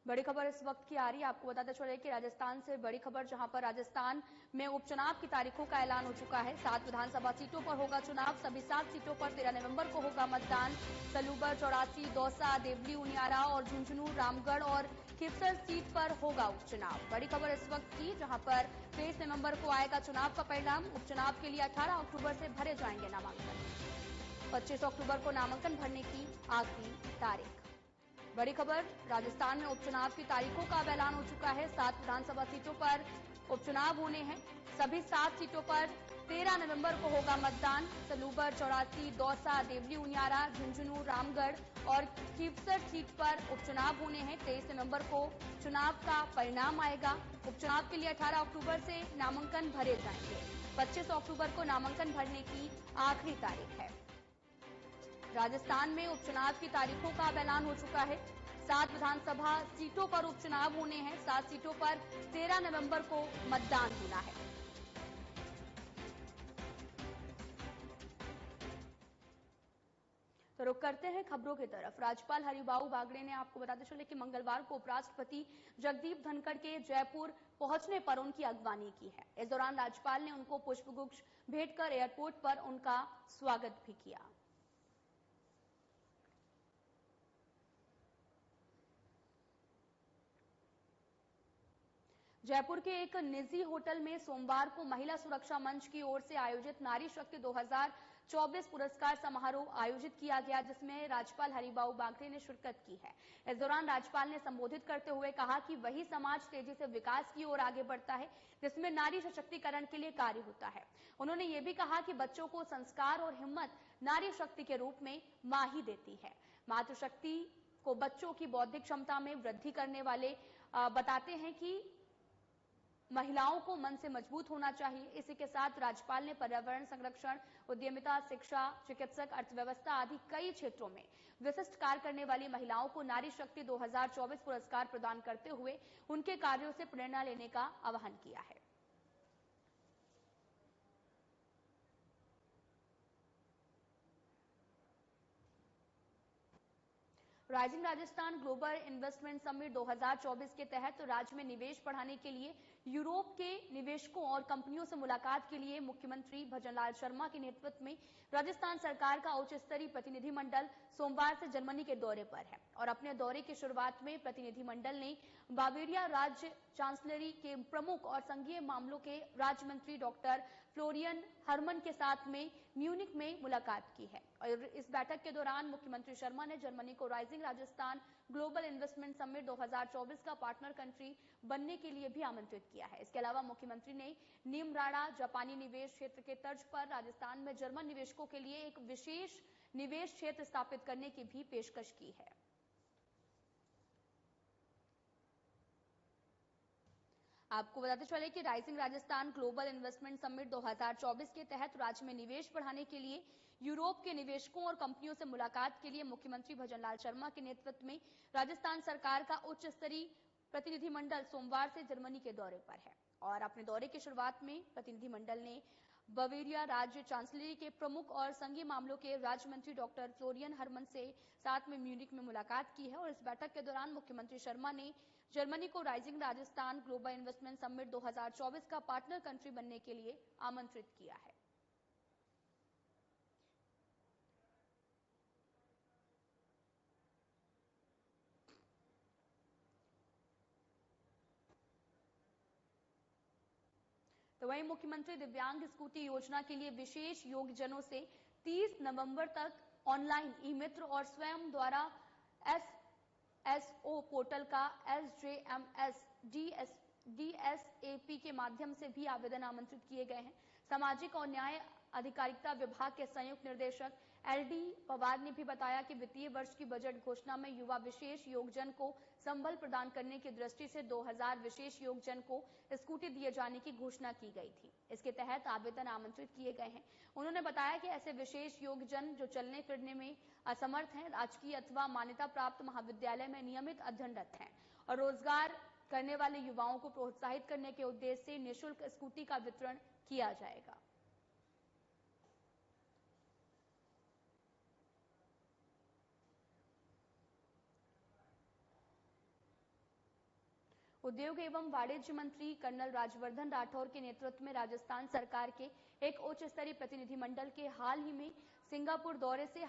बड़ी खबर इस वक्त की आ रही है। आपको बताते चले कि राजस्थान से बड़ी खबर, जहां पर राजस्थान में उपचुनाव की तारीखों का ऐलान हो चुका है। 7 विधानसभा सीटों पर होगा चुनाव। सभी 7 सीटों पर 13 नवंबर को होगा मतदान। सलूबर, चौरासी, दौसा, देवली, उनियारा और झुंझुनू, रामगढ़ और खिवसर सीट पर होगा उपचुनाव। बड़ी खबर इस वक्त की, जहां पर 23 नवंबर को आएगा चुनाव का परिणाम। उपचुनाव के लिए 18 अक्टूबर से भरे जाएंगे नामांकन। 25 अक्टूबर को नामांकन भरने की आखिरी तारीख। बड़ी खबर, राजस्थान में उपचुनाव की तारीखों का अब ऐलान हो चुका है। 7 विधानसभा सीटों पर उपचुनाव होने हैं। सभी 7 सीटों पर 13 नवंबर को होगा मतदान। सलूबर, चौरासी, दौसा, देवली, उनियारा, झुंझुनू, रामगढ़ और खिवसर सीट पर उपचुनाव होने हैं। 23 नवंबर को चुनाव का परिणाम आएगा। उपचुनाव के लिए 18 अक्टूबर से नामांकन भरे जाएंगे। 25 अक्टूबर को नामांकन भरने की आखिरी तारीख है। राजस्थान में उपचुनाव की तारीखों का अब ऐलान हो चुका है। 7 विधानसभा सीटों पर उपचुनाव होने हैं। 7 सीटों पर 13 नवंबर को मतदान होना है। तो रुक करते हैं खबरों की तरफ। राज्यपाल हरिबाऊ बागड़े ने, आपको बताते चले कि मंगलवार को उपराष्ट्रपति जगदीप धनखड़ के जयपुर पहुंचने पर उनकी अगवानी की है। इस दौरान राज्यपाल ने उनको पुष्पगुच्छ भेंट कर एयरपोर्ट पर उनका स्वागत भी किया। जयपुर के एक निजी होटल में सोमवार को महिला सुरक्षा मंच की ओर से आयोजित नारी शक्ति 2024 पुरस्कार समारोह आयोजित किया गया, जिसमें राज्यपाल हरिबाऊ बागड़े ने शिरकत की है। इस दौरान राज्यपाल ने संबोधित करते हुए कहा कि वही समाज तेजी से विकास की ओर आगे बढ़ता है जिसमें नारी सशक्तिकरण के लिए कार्य होता है। उन्होंने ये भी कहा कि बच्चों को संस्कार और हिम्मत नारी शक्ति के रूप में मां ही देती है। मातृशक्ति को बच्चों की बौद्धिक क्षमता में वृद्धि करने वाले बताते हैं कि महिलाओं को मन से मजबूत होना चाहिए। इसी के साथ राज्यपाल ने पर्यावरण संरक्षण, उद्यमिता, शिक्षा, चिकित्सक, अर्थव्यवस्था आदि कई क्षेत्रों में विशिष्ट कार्य करने वाली महिलाओं को नारी शक्ति 2024 पुरस्कार प्रदान करते हुए उनके कार्यों से प्रेरणा लेने का आह्वान किया है। Rising Rajasthan global investment summit 2024 के तहत राज्य में निवेश बढ़ाने के लिए यूरोप के निवेशकों और कंपनियों से मुलाकात के लिए मुख्यमंत्री भजनलाल शर्मा के नेतृत्व में राजस्थान सरकार का उच्च स्तरीय प्रतिनिधिमंडल सोमवार से जर्मनी के दौरे पर है। और अपने दौरे की शुरुआत में प्रतिनिधिमंडल ने बावेरिया राज्य चांसलरी के प्रमुख और संघीय मामलों के राज्य मंत्री डॉक्टर फ्लोरियन हरमन के साथ में म्यूनिख में मुलाकात की है। और इस बैठक के दौरान मुख्यमंत्री शर्मा ने जर्मनी को rising Rajasthan global investment summit 2024 का पार्टनर कंट्री बनने के लिए भी आमंत्रित किया है। इसके अलावा मुख्यमंत्री ने नीमराड़ा जापानी निवेश क्षेत्र के तर्ज पर राजस्थान में जर्मन निवेशकों के लिए एक विशेष निवेश क्षेत्र स्थापित करने की भी पेशकश की है। आपको बताते चले कि rising Rajasthan global investment summit 2024 के तहत राज्य में निवेश बढ़ाने के लिए यूरोप के निवेशकों और कंपनियों से मुलाकात के लिए मुख्यमंत्री भजनलाल शर्मा के नेतृत्व में राजस्थान सरकार का उच्च स्तरीय प्रतिनिधिमंडल सोमवार से जर्मनी के दौरे पर है। और अपने दौरे की शुरुआत में प्रतिनिधिमंडल ने बावेरिया राज्य चांसलरी के प्रमुख और संघीय मामलों के राज्य मंत्री डॉक्टर फ्लोरियन हरमन से साथ में म्यूनिख में मुलाकात की है। और इस बैठक के दौरान मुख्यमंत्री शर्मा ने जर्मनी को rising Rajasthan global investment summit 2024 का पार्टनर कंट्री बनने के लिए आमंत्रित किया है। तो वहीं मुख्यमंत्री दिव्यांग स्कूटी योजना के लिए विशेष योग्यजनों से 30 नवंबर तक ऑनलाइन ई मित्र और स्वयं द्वारा एसएसओ पोर्टल का SJMS DSAP के माध्यम से भी आवेदन आमंत्रित किए गए हैं। सामाजिक और न्याय अधिकारिता विभाग के संयुक्त निर्देशक LD पवार ने भी बताया कि वित्तीय वर्ष की बजट घोषणा में युवा विशेष योगजन को संबल प्रदान करने की दृष्टि से 2000 विशेष योगजन को स्कूटी दिए जाने की घोषणा की गई थी। इसके तहत आवेदन आमंत्रित किए गए हैं। उन्होंने बताया कि ऐसे विशेष योगजन जो चलने फिरने में असमर्थ हैं, राजकीय अथवा मान्यता प्राप्त महाविद्यालय में नियमित अध्ययनरत हैं और रोजगार करने वाले युवाओं को प्रोत्साहित करने के उद्देश्य से निःशुल्क स्कूटी का वितरण किया जाएगा। उद्योग एवं वाणिज्य मंत्री कर्नल राज्यवर्धन राठौर के नेतृत्व में राजस्थान सरकार के एक उच्च स्तरीय प्रतिनिधिमंडल के हाल ही में सिंगापुर दौरे से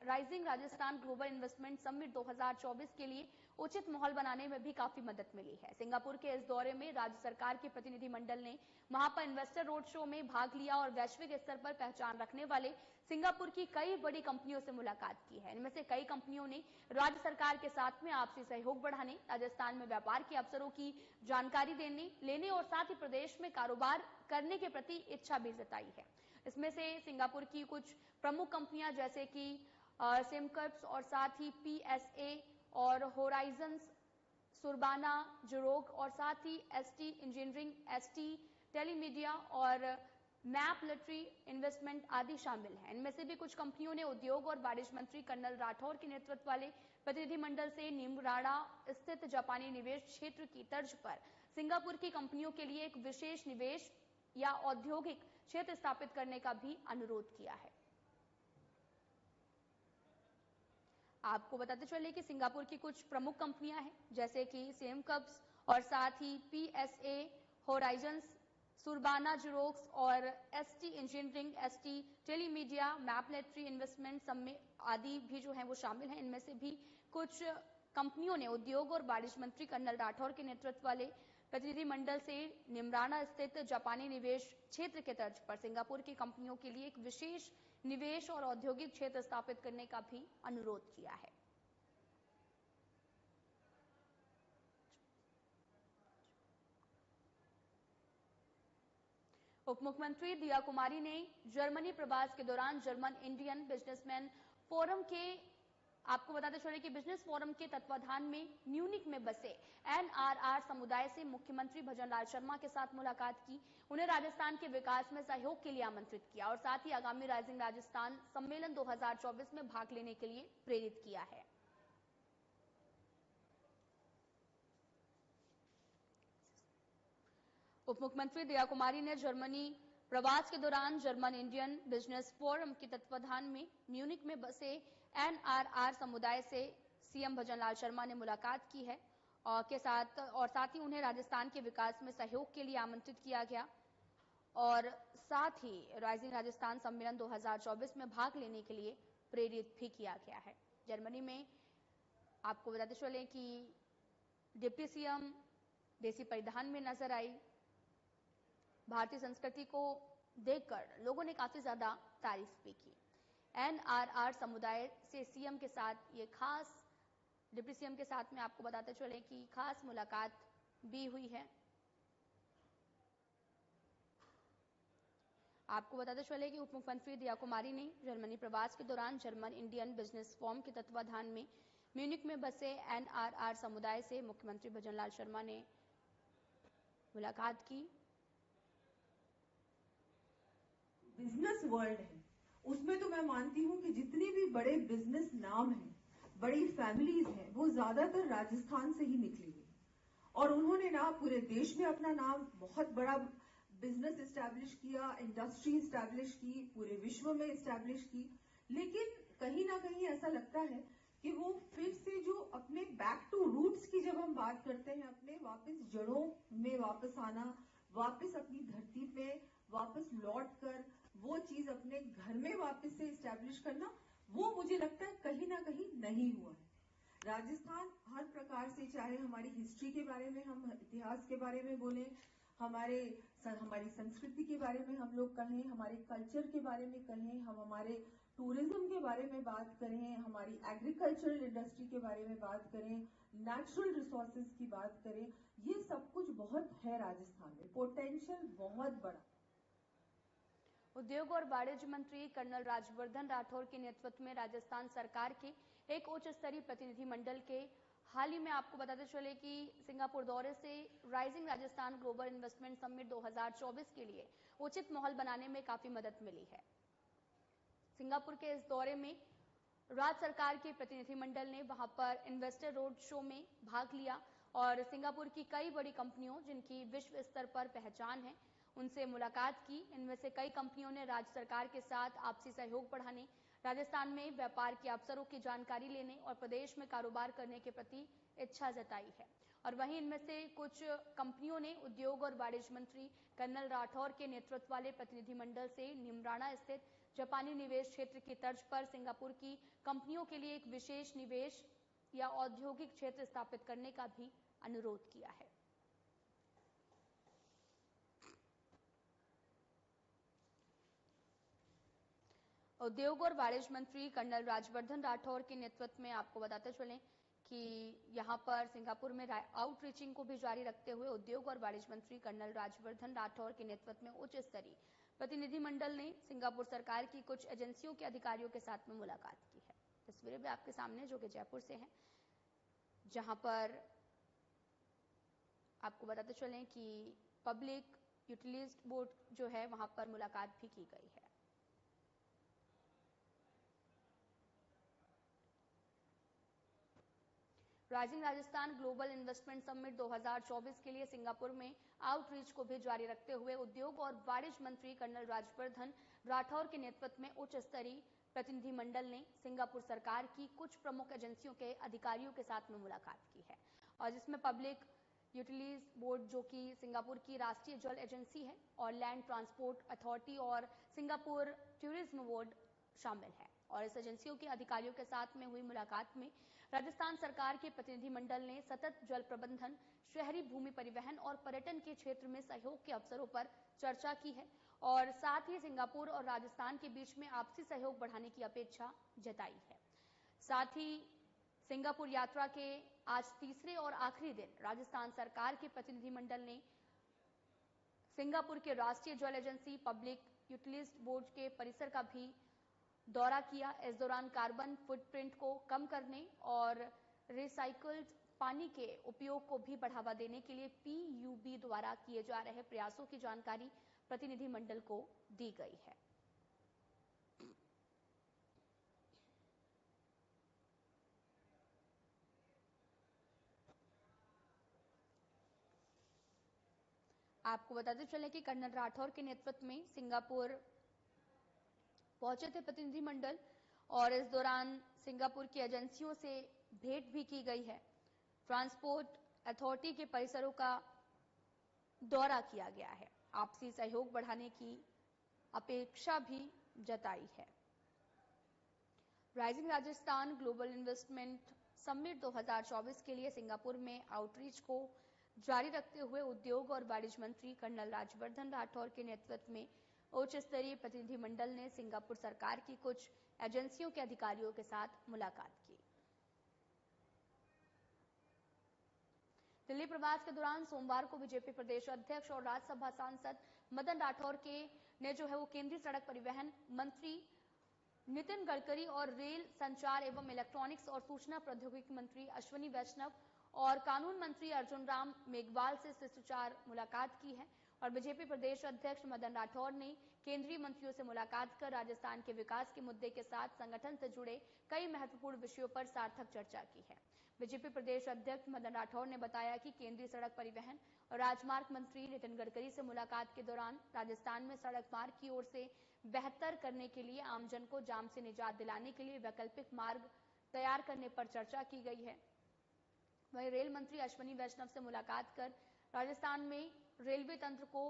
rising Rajasthan global investment summit 2024 के लिए उचित माहौल बनाने में भी काफी मदद मिली है। सिंगापुर के इस दौरे में राज्य सरकार के प्रतिनिधिमंडल ने वहां पर इन्वेस्टर रोड शो में भाग लिया और वैश्विक स्तर पर पहचान रखने वाले सिंगापुर की कई बड़ी कंपनियों से मुलाकात की है। इनमें से कई कंपनियों ने राज्य सरकार के साथ में आपसी सहयोग बढ़ाने, राजस्थान में व्यापार के अवसरों की जानकारी लेने और साथ ही प्रदेश में कारोबार करने के प्रति इच्छा भी जताई है। इसमें से सिंगापुर की कुछ प्रमुख कंपनियां जैसे कि सिमकर्प्स और साथ ही PSA और होराइजन्स, सुरबाना, जुरोग और साथ ही ST इंजीनियरिंग, ST टेलीमीडिया और मैप लिटरी इन्वेस्टमेंट आदि शामिल हैं। इनमें से भी कुछ कंपनियों ने उद्योग और वाणिज्य मंत्री कर्नल राठौर के नेतृत्व वाले प्रतिनिधिमंडल से निमराड़ा स्थित जापानी निवेश क्षेत्र की तर्ज पर सिंगापुर की कंपनियों के लिए एक विशेष निवेश या औद्योगिक क्षेत्र स्थापित करने का भी अनुरोध किया है। आपको बताते चले कि सिंगापुर की कुछ प्रमुख कंपनियां हैं जैसे कि सिमकर्प्स और साथ ही PSA, होराइजन्स, सुरबाना, जुरोक्स और ST engineering, ST telemedia, Mapletree investment summit आदि भी जो है वो शामिल हैं। इनमें से भी कुछ कंपनियों ने उद्योग और वाणिज्य मंत्री कर्नल राठौर के नेतृत्व वाले प्रतिनिधिमंडल से निमराना स्थित जापानी निवेश क्षेत्र के तर्ज पर सिंगापुर की कंपनियों के लिए एक विशेष निवेश और औद्योगिक क्षेत्र स्थापित करने का भी अनुरोध किया है। उप मुख्यमंत्री दिया कुमारी ने जर्मनी प्रवास के दौरान जर्मन इंडियन बिजनेसमैन फोरम के आपको बताते चले कि बिजनेस फोरम के तत्वाधान में म्यूनिक में बसे NRR समुदाय से मुख्यमंत्री भजनलाल शर्मा के साथ मुलाकात की, उन्हें राजस्थान के विकास में सहयोग के लिए आमंत्रित किया और साथ ही आगामी राइजिंग राजस्थान सम्मेलन 2024 में भाग लेने के लिए प्रेरित किया है। उप मुख्यमंत्री दिया कुमारी ने जर्मनी प्रवास के दौरान जर्मन इंडियन बिजनेस फोरम के तत्वाधान में म्यूनिक में बसे NRR समुदाय से CM भजनलाल शर्मा ने मुलाकात की है और साथ ही उन्हें राजस्थान के विकास में सहयोग के लिए आमंत्रित किया गया और साथ ही राइजिंग राजस्थान सम्मेलन 2024 में भाग लेने के लिए प्रेरित भी किया गया है। जर्मनी में आपको बताते चले कि डिप्टी CM देसी परिधान में नजर आई। भारतीय संस्कृति को देखकर लोगों ने काफी ज्यादा तारीफ भी की। NRR समुदाय से CM के साथ ये खास डिप्टी CM के साथ में आपको बताते चले कि खास मुलाकात भी हुई है। आपको बताते चले कि उप मुख्यमंत्री दिया कुमारी ने जर्मनी प्रवास के दौरान जर्मन इंडियन बिजनेस फोरम के तत्वाधान में म्यूनिक में बसे NRR समुदाय से मुख्यमंत्री भजनलाल शर्मा ने मुलाकात की। बिजनेस वर्ल्ड है, उसमें तो मैं मानती हूँ कि जितने भी बड़े बिजनेस नाम हैं, बड़ी फैमिलीज हैं, वो ज्यादातर राजस्थान से ही निकली हुई और उन्होंने ना पूरे देश में अपना नाम बहुत बड़ा बिजनेस एस्टैब्लिश किया, इंडस्ट्री एस्टैब्लिश की, पूरे विश्व में एस्टैब्लिश की। लेकिन कहीं ना कहीं ऐसा लगता है कि वो फिर से जो अपने बैक टू रूट्स की जब हम बात करते हैं, अपने वापस जड़ों में वापस आना, वापस अपनी धरती पे वापस लौट कर वो चीज अपने घर में वापस से एस्टैब्लिश करना, वो मुझे लगता है कहीं ना कहीं नहीं हुआ है। राजस्थान हर प्रकार से, चाहे हमारी हिस्ट्री के बारे में, हम इतिहास के बारे में बोले, हमारी संस्कृति के बारे में हम लोग कहें, हमारे कल्चर के बारे में कहें, हम हमारे टूरिज्म के बारे में बात करें, हमारी एग्रीकल्चरल इंडस्ट्री के बारे में बात करें, नेचुरल रिसोर्सेज की बात करें, ये सब कुछ बहुत है राजस्थान में, पोटेंशियल बहुत बड़ा। उद्योग और वाणिज्य मंत्री कर्नल राज्यवर्धन राठौर के नेतृत्व में राजस्थान सरकार के एक उच्च स्तरीय प्रतिनिधिमंडल के हाल ही में आपको बताते चले कि सिंगापुर दौरे से rising Rajasthan global investment summit 2024 के लिए उचित माहौल बनाने में काफी मदद मिली है। सिंगापुर के इस दौरे में राज्य सरकार के प्रतिनिधिमंडल ने वहां पर इन्वेस्टर रोड शो में भाग लिया और सिंगापुर की कई बड़ी कंपनियों जिनकी विश्व स्तर पर पहचान है उनसे मुलाकात की। इनमें से कई कंपनियों ने राज्य सरकार के साथ आपसी सहयोग बढ़ाने, राजस्थान में व्यापार के अवसरों की जानकारी लेने और प्रदेश में कारोबार करने के प्रति इच्छा जताई है और वहीं इनमें से कुछ कंपनियों ने उद्योग और वाणिज्य मंत्री कर्नल राठौर के नेतृत्व वाले प्रतिनिधिमंडल से निमराना स्थित जापानी निवेश क्षेत्र की तर्ज पर सिंगापुर की कंपनियों के लिए एक विशेष निवेश या औद्योगिक क्षेत्र स्थापित करने का भी अनुरोध किया है। उद्योग और वाणिज्य मंत्री कर्नल राज्यवर्धन राठौर के नेतृत्व में आपको बताते चलें कि यहां पर सिंगापुर में आउटरीचिंग को भी जारी रखते हुए उद्योग और वाणिज्य मंत्री कर्नल राज्यवर्धन राठौर के नेतृत्व में उच्च स्तरीय प्रतिनिधिमंडल ने सिंगापुर सरकार की कुछ एजेंसियों के अधिकारियों के साथ में मुलाकात की है। तस्वीरें भी आपके सामने जो कि जयपुर से हैं, जहां पर आपको बताते चलें कि पब्लिक यूटिलिटीज बोर्ड जो है वहां पर मुलाकात भी की गई है। Rising Rajasthan global investment summit 2024 के लिए सिंगापुर में आउटरीच को भी जारी रखते हुए उद्योग और वाणिज्य मंत्री कर्नल राज्यवर्धन राठौर के नेतृत्व में उच्च स्तरीय प्रतिनिधिमंडल ने सिंगापुर सरकार की कुछ प्रमुख एजेंसियों के अधिकारियों के साथ में मुलाकात की है, और जिसमें पब्लिक यूटिलिटीज बोर्ड जो कि सिंगापुर की राष्ट्रीय जल एजेंसी है और लैंड ट्रांसपोर्ट अथॉरिटी और सिंगापुर टूरिज्म बोर्ड शामिल है। और इस एजेंसियों के अधिकारियों के साथ में हुई मुलाकात में राजस्थान सरकार के प्रतिनिधिमंडल ने सतत जल प्रबंधन, शहरी भूमि परिवहन और पर्यटन के क्षेत्र में सहयोग के अवसरों पर चर्चा की है, और साथ ही सिंगापुर और राजस्थान के बीच में आपसी सहयोग बढ़ाने की अपेक्षा जताई है। साथ ही सिंगापुर यात्रा के आज तीसरे और आखिरी दिन राजस्थान सरकार के प्रतिनिधिमंडल ने सिंगापुर के राष्ट्रीय जल एजेंसी पब्लिक यूटिलिटीज बोर्ड के परिसर का भी दौरा किया। इस दौरान कार्बन फुटप्रिंट को कम करने और रिसाइकल्ड पानी के उपयोग को भी बढ़ावा देने के लिए पीयूबी द्वारा किए जा रहे प्रयासों की जानकारी प्रतिनिधिमंडल को दी गई है। आपको बताते चले कि कर्नल राठौर के नेतृत्व में सिंगापुर पहुंचे थे प्रतिनिधिमंडल, और इस दौरान सिंगापुर की एजेंसियों से भेंट भी की गई है। ट्रांसपोर्ट अथॉरिटी के परिसरों का दौरा किया गया है, आपसी सहयोग बढ़ाने की अपेक्षा भी जताई है। Rising Rajasthan global investment summit 2024 के लिए सिंगापुर में आउटरीच को जारी रखते हुए उद्योग और वाणिज्य मंत्री कर्नल राज्यवर्धन राठौर के नेतृत्व में उच्च स्तरीय प्रतिनिधिमंडल ने सिंगापुर सरकार की कुछ एजेंसियों के अधिकारियों के साथ मुलाकात की। दिल्ली प्रवास के दौरान सोमवार को बीजेपी प्रदेश अध्यक्ष और राज्यसभा सांसद मदन राठौर ने वो केंद्रीय सड़क परिवहन मंत्री नितिन गडकरी और रेल संचार एवं इलेक्ट्रॉनिक्स और सूचना प्रौद्योगिकी मंत्री अश्विनी वैष्णव और कानून मंत्री अर्जुन राम मेघवाल से शिष्टाचार मुलाकात की है। और बीजेपी प्रदेश अध्यक्ष मदन राठौर ने केंद्रीय मंत्रियों से मुलाकात कर राजस्थान के विकास के मुद्दे के साथ संगठन से जुड़े कई महत्वपूर्ण विषयों पर सार्थक चर्चा की है। बीजेपी प्रदेश अध्यक्ष मदन राठौर ने बताया कि केंद्रीय सड़क परिवहन और राजमार्ग मंत्री नितिन गडकरी से मुलाकात के दौरान राजस्थान में सड़क मार्ग की ओर से बेहतर करने के लिए आमजन को जाम से निजात दिलाने के लिए वैकल्पिक मार्ग तैयार करने पर चर्चा की गई है। वहीं रेल मंत्री अश्विनी वैष्णव से मुलाकात कर राजस्थान में रेलवे तंत्र को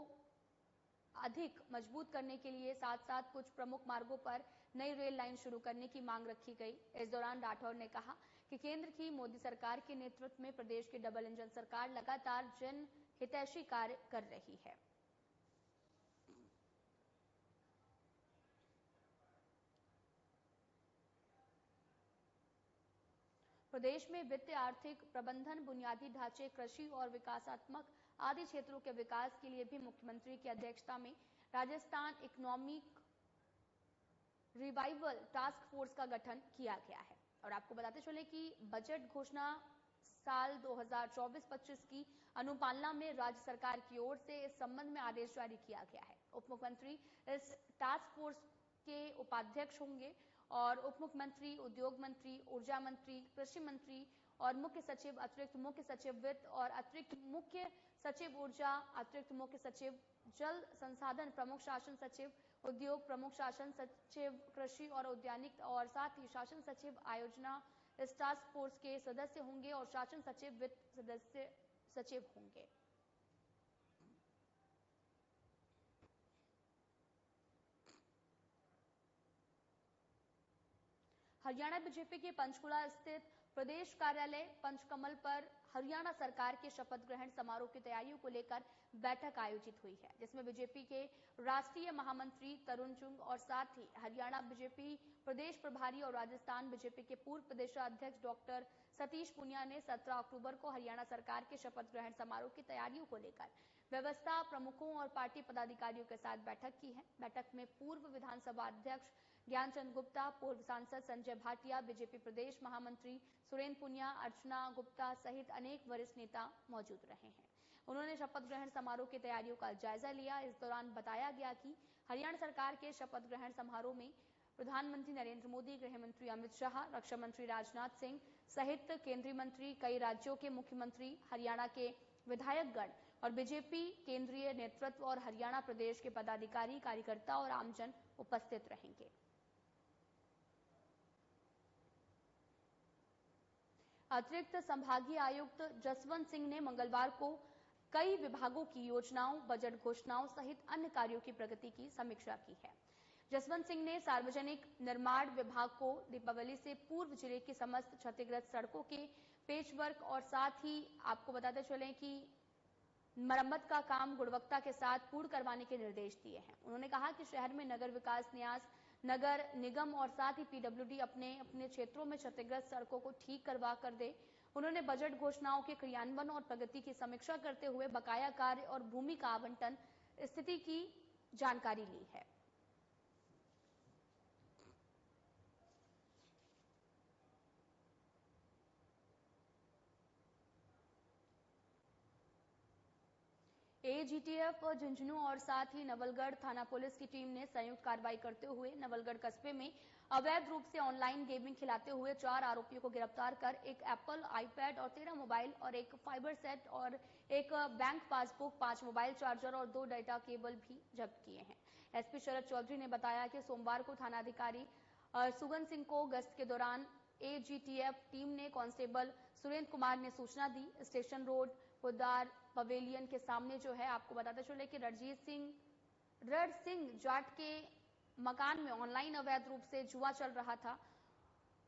अधिक मजबूत करने के लिए साथ साथ कुछ प्रमुख मार्गों पर नई रेल लाइन शुरू करने की मांग रखी गई। इस दौरान राठौर ने कहा कि केंद्र की मोदी सरकार के नेतृत्व में प्रदेश की डबल इंजन सरकार लगातार जन हितैषी कार्य कर रही है। प्रदेश में वित्तीय आर्थिक प्रबंधन, बुनियादी ढांचे, कृषि और विकासात्मक आदि क्षेत्रों के विकास के लिए भी मुख्यमंत्री की अध्यक्षता में Rajasthan economic revival task force का गठन किया गया है। और आपको बताते चले कि बजट घोषणा साल 2024-25 की अनुपालना में राज्य सरकार की ओर से इस संबंध में आदेश जारी किया गया है। उप मुख्यमंत्री इस टास्क फोर्स के उपाध्यक्ष होंगे और उप मुख्यमंत्री, उद्योग मंत्री, ऊर्जा मंत्री, कृषि मंत्री और मुख्य सचिव, अतिरिक्त मुख्य सचिव वित्त और अतिरिक्त मुख्य सचिव ऊर्जा, अतिरिक्त मुख्य सचिव जल संसाधन, प्रमुख शासन सचिव उद्योग, प्रमुख शासन सचिव कृषि और उद्यानिक और साथ ही शासन सचिव आयोजना इस टास्क फोर्स के सदस्य होंगे और शासन सचिव वित्त सदस्य सचिव होंगे। हरियाणा बीजेपी के पंचकुला स्थित प्रदेश कार्यालय पंचकमल पर हरियाणा सरकार के शपथ ग्रहण समारोह की तैयारियों को लेकर बैठक आयोजित हुई है, जिसमें बीजेपी के राष्ट्रीय महामंत्री तरुण चुंग और साथ ही हरियाणा बीजेपी प्रदेश प्रभारी और राजस्थान बीजेपी के पूर्व प्रदेशाध्यक्ष डॉक्टर सतीश पुनिया ने 17 अक्टूबर को हरियाणा सरकार के शपथ ग्रहण समारोह की तैयारियों को लेकर व्यवस्था प्रमुखों और पार्टी पदाधिकारियों के साथ बैठक की है। बैठक में पूर्व विधानसभा अध्यक्ष ज्ञानचंद गुप्ता, पूर्व सांसद संजय भाटिया, बीजेपी प्रदेश महामंत्री सुरेंद्र पुनिया, अर्चना गुप्ता सहित अनेक वरिष्ठ नेता मौजूद रहे हैं। उन्होंने शपथ ग्रहण समारोह की तैयारियों का जायजा लिया। इस दौरान बताया गया कि हरियाणा सरकार के शपथ ग्रहण समारोह में प्रधानमंत्री नरेंद्र मोदी, गृह मंत्री अमित शाह, रक्षा मंत्री राजनाथ सिंह सहित केंद्रीय मंत्री, कई राज्यों के मुख्यमंत्री, हरियाणा के विधायकगण और बीजेपी केंद्रीय नेतृत्व और हरियाणा प्रदेश के पदाधिकारी, कार्यकर्ता और आमजन उपस्थित रहेंगे। अतिरिक्त संभागीय आयुक्त जसवंत सिंह ने मंगलवार को कई विभागों की योजनाओं, बजट घोषणाओं सहित अन्य कार्यों की प्रगति की समीक्षा की है। जसवंत सिंह ने सार्वजनिक निर्माण विभाग को दीपावली से पूर्व जिले की समस्त क्षतिग्रस्त सड़कों के पेचवर्क और साथ ही आपको बताते चलें कि मरम्मत का काम गुणवत्ता के साथ पूर्ण करवाने के निर्देश दिए हैं। उन्होंने कहा कि शहर में नगर विकास न्यास, नगर निगम और साथ ही पीडब्ल्यूडी अपने अपने क्षेत्रों में क्षतिग्रस्त सड़कों को ठीक करवा कर दे। उन्होंने बजट घोषणाओं के क्रियान्वयन और प्रगति की समीक्षा करते हुए बकाया कार्य और भूमि का आवंटन स्थिति की जानकारी ली है। एजीटीएफ झुंझुनू और साथ ही नवलगढ़ थाना पुलिस की टीम ने संयुक्त कार्रवाई करते हुए नवलगढ़ कस्बे में अवैध रूप से ऑनलाइन गेमिंग खिलाते हुए 4 आरोपियों को गिरफ्तार कर एक एप्पल आईपैड और 13 मोबाइल और एक फाइबर सेट और एक बैंक पासबुक, 5 मोबाइल चार्जर और 2 डाटा केबल भी जब्त किए हैं। एसपी शरद चौधरी ने बताया कि सोमवार को थानाधिकारी सुगन सिंह को गश्त के दौरान एजीटीएफ टीम ने कांस्टेबल सुरेंद्र कुमार ने सूचना दी। स्टेशन रोड पुदार पवेलियन के सामने जो है आपको बताते चले कि रण सिंह जाट के मकान में ऑनलाइन अवैध रूप से जुआ चल रहा था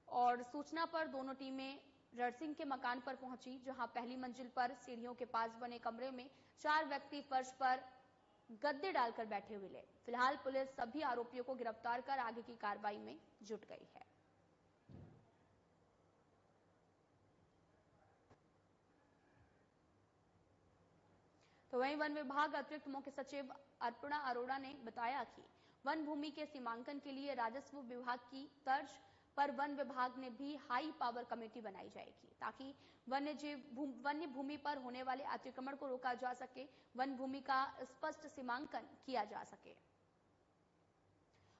और सूचना पर दोनों टीमें रण सिंह के मकान पर पहुंची, जहां पहली मंजिल पर सीढ़ियों के पास बने कमरे में 4 व्यक्ति फर्श पर गद्दे डालकर बैठे हुए ले। फिलहाल पुलिस सभी आरोपियों को गिरफ्तार कर आगे की कार्रवाई में जुट गई है। तो वहीं वन विभाग अतिरिक्त मुख्य सचिव अर्पणा अरोड़ा ने बताया कि वन भूमि के सीमांकन के लिए राजस्व विभाग की तर्ज पर वन विभाग ने भी हाई पावर कमेटी बनाई जाएगी, ताकि वन्य भूमि पर होने वाले अतिक्रमण को रोका जा सके, वन भूमि का स्पष्ट सीमांकन किया जा सके।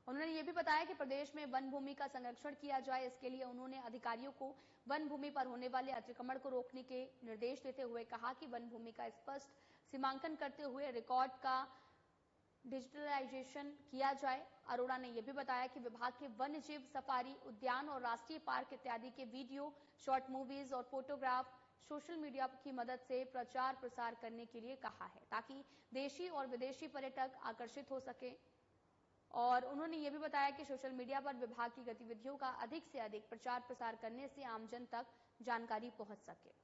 उन्होंने ये भी बताया कि प्रदेश में वन भूमि का संरक्षण किया जाए। इसके लिए उन्होंने अधिकारियों को वन भूमि पर होने वाले अतिक्रमण को रोकने के निर्देश देते हुए कहा कि वन भूमि का स्पष्ट सीमांकन करते हुए रिकॉर्ड का डिजिटलाइजेशन किया जाए। अरोड़ा ने यह भी बताया कि विभाग के वन्य जीव सफारी उद्यान और राष्ट्रीय पार्क इत्यादि के वीडियो, शॉर्ट मूवीज और फोटोग्राफ सोशल मीडिया की मदद से प्रचार प्रसार करने के लिए कहा है, ताकि देशी और विदेशी पर्यटक आकर्षित हो सके। और उन्होंने ये भी बताया कि सोशल मीडिया पर विभाग की गतिविधियों का अधिक से अधिक प्रचार प्रसार करने से आमजन तक जानकारी पहुंच सके।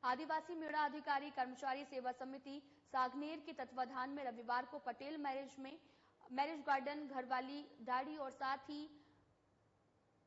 आदिवासी मेड़ा अधिकारी कर्मचारी सेवा समिति सागनेर के तत्वाधान में रविवार को पटेल मैरिज गार्डन, घरवाली दाढ़ी और साथ ही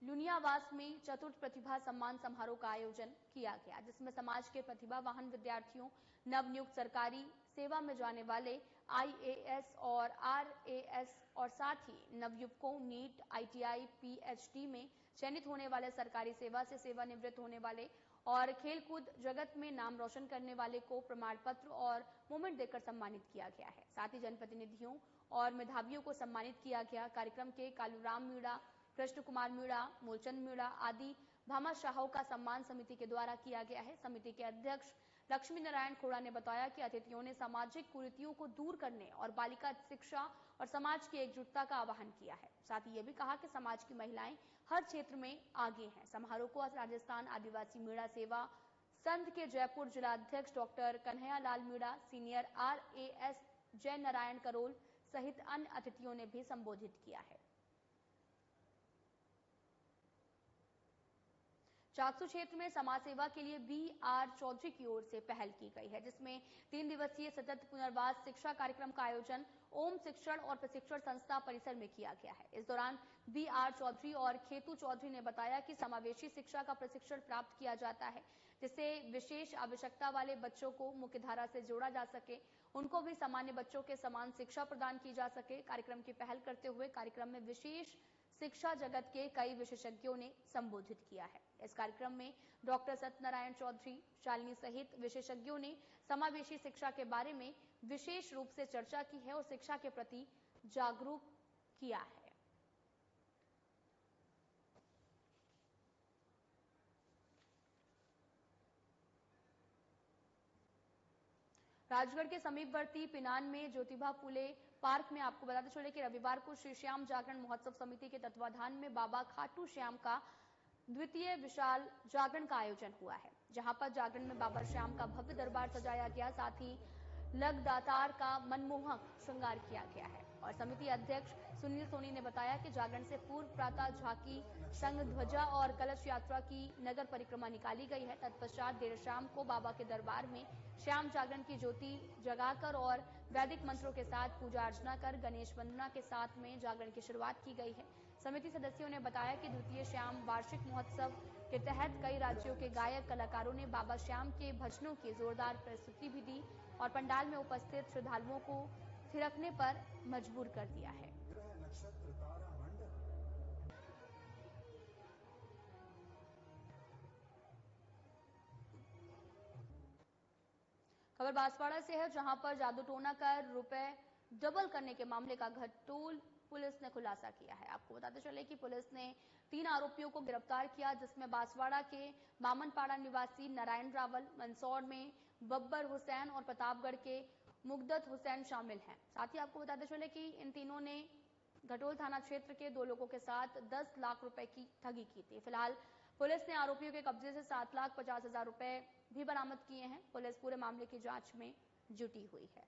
लुनियावास में चतुर्थ प्रतिभा सम्मान समारोह का आयोजन किया गया, जिसमें समाज के प्रतिभावान विद्यार्थियों, नवनियुक्त सरकारी सेवा में जाने वाले आईएएस और आरएएस और साथ ही नवयुवकों, नीट, आईटीआई, पीएचडी में चयनित होने वाले, सरकारी सेवा से सेवानिवृत्त होने वाले और खेलकूद जगत में नाम रोशन करने वाले को प्रमाण पत्र और मोमेंट देकर सम्मानित किया गया है। साथ ही जनप्रतिनिधियों और मेधावियों को सम्मानित किया गया। कार्यक्रम के कालूराम मीणा, कृष्ण कुमार मीणा, मूलचंद मीणा आदि भामाशाहों का सम्मान समिति के द्वारा किया गया है। समिति के अध्यक्ष लक्ष्मी नारायण खोड़ा ने बताया कि अतिथियों ने सामाजिक कुरीतियों को दूर करने और बालिका शिक्षा और समाज की एकजुटता का आह्वान किया है। साथ ही ये भी कहा कि समाज की महिलाएं हर क्षेत्र में आगे हैं। समारोह को राजस्थान आदिवासी मीणा सेवा संघ के जयपुर जिला अध्यक्ष doctor Kanhaiya Lal Meena, senior RAS जय नारायण करोल सहित अन्य अतिथियों ने भी संबोधित किया है। चाकसू क्षेत्र में समाज सेवा के लिए BR चौधरी की ओर से पहल की गई है, जिसमें 3 दिवसीय सतत पुनर्वास शिक्षा कार्यक्रम का आयोजन ओम शिक्षण और प्रशिक्षण संस्था परिसर में किया गया है। इस दौरान BR चौधरी और खेतू चौधरी ने बताया कि समावेशी शिक्षा का प्रशिक्षण प्राप्त किया जाता है, जिससे विशेष आवश्यकता वाले बच्चों को मुख्यधारा से जोड़ा जा सके, उनको भी सामान्य बच्चों के समान शिक्षा प्रदान की जा सके। कार्यक्रम की पहल करते हुए कार्यक्रम में विशेष शिक्षा जगत के कई विशेषज्ञों ने संबोधित किया है। इस कार्यक्रम में डॉक्टर सत्यनारायण चौधरी, शालिनी सहित विशेषज्ञों ने समावेशी शिक्षा के बारे में विशेष रूप से चर्चा की है और शिक्षा के प्रति जागरूक किया है। राजगढ़ के समीपवर्ती पिनान में ज्योतिबा फूले पार्क में आपको बताते चले कि रविवार को श्री श्याम जागरण महोत्सव समिति के तत्वाधान में बाबा खाटू श्याम का द्वितीय विशाल जागरण का आयोजन हुआ है, जहां पर जागरण में बाबा श्याम का भव्य दरबार सजाया गया। साथ ही लगदातार का मनमोहक श्रृंगार किया गया है। और समिति अध्यक्ष सुनील सोनी ने बताया कि जागरण से पूर्व प्रातः झांकी, संग ध्वजा और कलश यात्रा की नगर परिक्रमा निकाली गई है। तत्पश्चात देर शाम को बाबा के दरबार में श्याम जागरण की ज्योति जगाकर और वैदिक मंत्रों के साथ पूजा अर्चना कर गणेश वंदना के साथ में जागरण की शुरुआत की गई है। समिति सदस्यों ने बताया कि द्वितीय श्याम वार्षिक महोत्सव के तहत कई राज्यों के गायक कलाकारों ने बाबा श्याम के भजनों की जोरदार प्रस्तुति भी दी और पंडाल में उपस्थित श्रद्धालुओं को थिरकने पर मजबूर कर दिया है। खबर बांसवाड़ा से है, जहां पर जादू टोना कर रुपए डबल करने के मामले का घटोल पुलिस ने खुलासा किया है। आपको बताते चले कि पुलिस ने 3 आरोपियों को गिरफ्तार किया, जिसमें बांसवाड़ा के मामनपाड़ा निवासी नारायण रावल, मंदसौर में बब्बर हुसैन और प्रतापगढ़ के मुगदत हुसैन शामिल हैं। साथ ही आपको बताते चले कि इन तीनों ने घटोल थाना क्षेत्र के 2 लोगों के साथ 10 लाख रुपए की ठगी की थी। फिलहाल पुलिस ने आरोपियों के कब्जे से 7,50,000 रुपए भी बरामद किए हैं। पुलिस पूरे मामले की जांच में जुटी हुई है।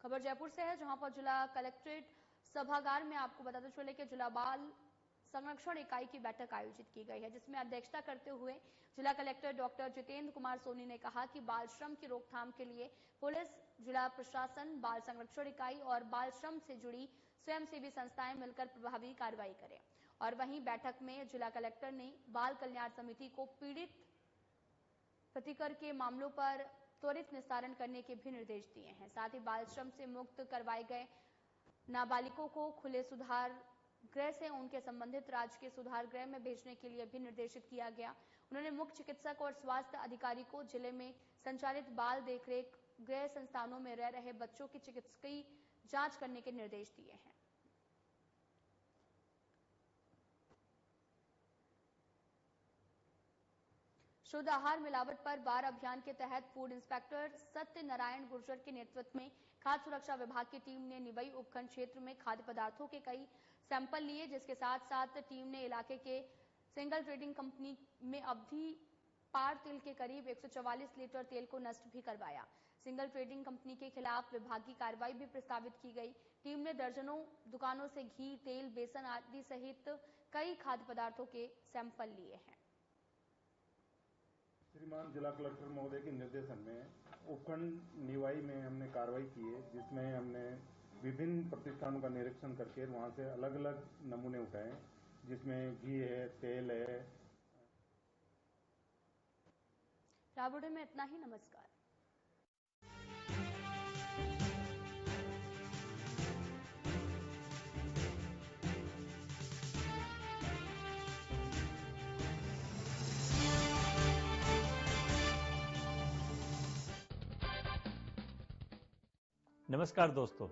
खबर जयपुर से है, जहां पर जिला कलेक्ट्रेट सभागार में आपको बताते चले कि जिला बाल संरक्षण इकाई की बैठक आयोजित की गई है, जिसमें अध्यक्षता करते हुए जिला कलेक्टर डॉक्टर जितेंद्र कुमार सोनी ने कहा कि बाल श्रम की रोकथाम के लिए पुलिस, जिला प्रशासन, बाल संरक्षण इकाई और बाल श्रम से जुड़ी स्वयंसेवी संस्थाएं मिलकर प्रभावी कार्रवाई करें। और वहीं बैठक में जिला कलेक्टर ने बाल कल्याण समिति को पीड़ित प्रतिकर के मामलों पर त्वरित निस्तारण करने के भी निर्देश दिए हैं। साथ ही बाल श्रम से मुक्त करवाए गए नाबालिगों को खुले सुधार गृह से उनके संबंधित राज्य के सुधार गृह में भेजने के लिए भी निर्देशित किया गया। उन्होंने मुख्य चिकित्सक और स्वास्थ्य अधिकारी को जिले में संचालित बाल देखरेख गृह संस्थानों में रह रहे बच्चों की चिकित्सकीय जांच करने के निर्देश दिए हैं। शुद्ध आहार मिलावट पर बार अभियान के तहत फूड इंस्पेक्टर सत्यनारायण गुर्जर के नेतृत्व में खाद्य सुरक्षा विभाग की टीम ने निवई उपखंड क्षेत्र में खाद्य पदार्थों के कई सैंपल लिए, जिसके साथ साथ टीम ने इलाके के सिंगल ट्रेडिंग कंपनी में अवधि पार तेल के करीब 144 लीटर तेल को नष्ट भी करवाया। सिंगल ट्रेडिंग कंपनी के खिलाफ विभागीय कार्रवाई भी प्रस्तावित की गई। टीम ने दर्जनों दुकानों से घी, तेल, बेसन आदि सहित कई खाद्य पदार्थों के सैंपल लिए हैं। श्रीमान जिला कलेक्टर महोदय के निर्देशन में उपखंड निवाई में हमने कार्रवाई की है, जिसमें हमने विभिन्न प्रतिष्ठानों का निरीक्षण करके वहां से अलग अलग नमूने उठाए, जिसमें घी है, तेल है। राबुड़े में इतना ही। नमस्कार। नमस्कार दोस्तों,